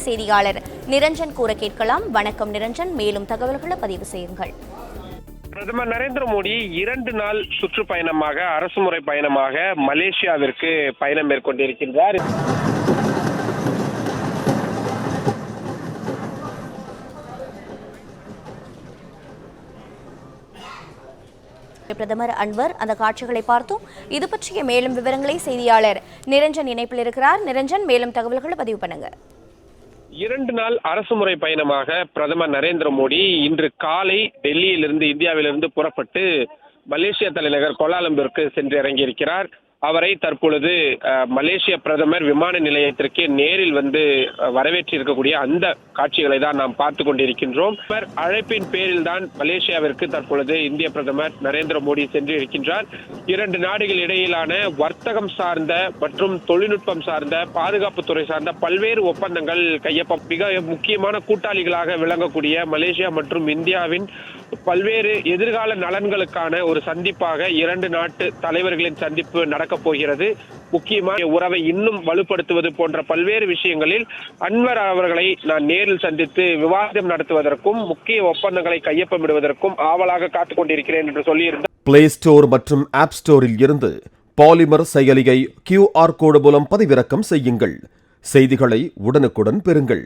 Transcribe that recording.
செய்தியாளர் நிரஞ்சன் கூற கேட்கலாம். வணக்கம் நிரஞ்சன், மேலும் தகவல்களை பதிவு செய்யுங்கள். பிரதமர் நரேந்திர மோடி 2 நாள் சுற்றுப்பயணமாக அரசுமுறை பயணமாக மலேசியாவிற்கு பயணம் மேற்கொண்டிருக்கின்றார். பிரதமர் அன்வர் அந்த காட்சிகளை பார்த்தோம். இது பற்றிய மேலும் விவரங்களை செய்தியாளர் நிரஞ்சன் இணைப்பில் இருக்கிறார். நிரஞ்சன், மேலும் தகவல்களை பதிவு பண்ணுங்க. 2 நாள் அரசுமுறை பயணமாக பிரதமர் நரேந்திர மோடி இன்று காலை டெல்லியிலிருந்து இந்தியாவிலிருந்து புறப்பட்டு மலேசிய தலைநகர் கோலாலம்பூருக்கு சென்று இறங்கியிருக்கிறார். அவரை தற்பொழுது மலேசிய பிரதமர் விமான நிலையத்திற்கு நேரில் வந்து வரவேற்றிருக்கக்கூடிய அந்த காட்சிகளை தான் நாம் பார்த்து கொண்டிருக்கின்றோம். அழைப்பின் பேரில் தான் மலேசியாவிற்கு தற்பொழுது இந்திய பிரதமர் நரேந்திர மோடி சென்று இருக்கின்றார். 2 நாடுகள் இடையிலான வர்த்தகம் சார்ந்த மற்றும் தொழில்நுட்பம் சார்ந்த பாதுகாப்புத்துறை சார்ந்த பல்வேறு ஒப்பந்தங்கள் மிக முக்கியமான கூட்டாளிகளாக விளங்கக்கூடிய மலேசியா மற்றும் இந்தியாவின் பல்வேறு எதிர்கால நலன்களுக்கான ஒரு சந்திப்பாக 2 நாட்டு தலைவர்களின் சந்திப்பு நடக்கப் போகிறது. முக்கியமாக உறவை இன்னும் வலுப்படுத்துவது போன்ற பல்வேறு விஷயங்களில் அன்வர் அவர்களை நான் நேரில் சந்தித்து விவாதம் நடத்துவதற்கும் முக்கிய ஒப்பந்தங்களை கையொப்பமிடுவதற்கும் ஆவலாக காத்துக் கொண்டிருக்கிறேன் என்று சொல்லியிருந்தார். பிளே ஸ்டோர் மற்றும் ஆப் ஸ்டோரில் இருந்து பாலிமர் செயலியை QR கோடு மூலம் பதிவிறக்கம் செய்யுங்கள். செய்திகளை உடனுக்குடன் பெறுங்கள்.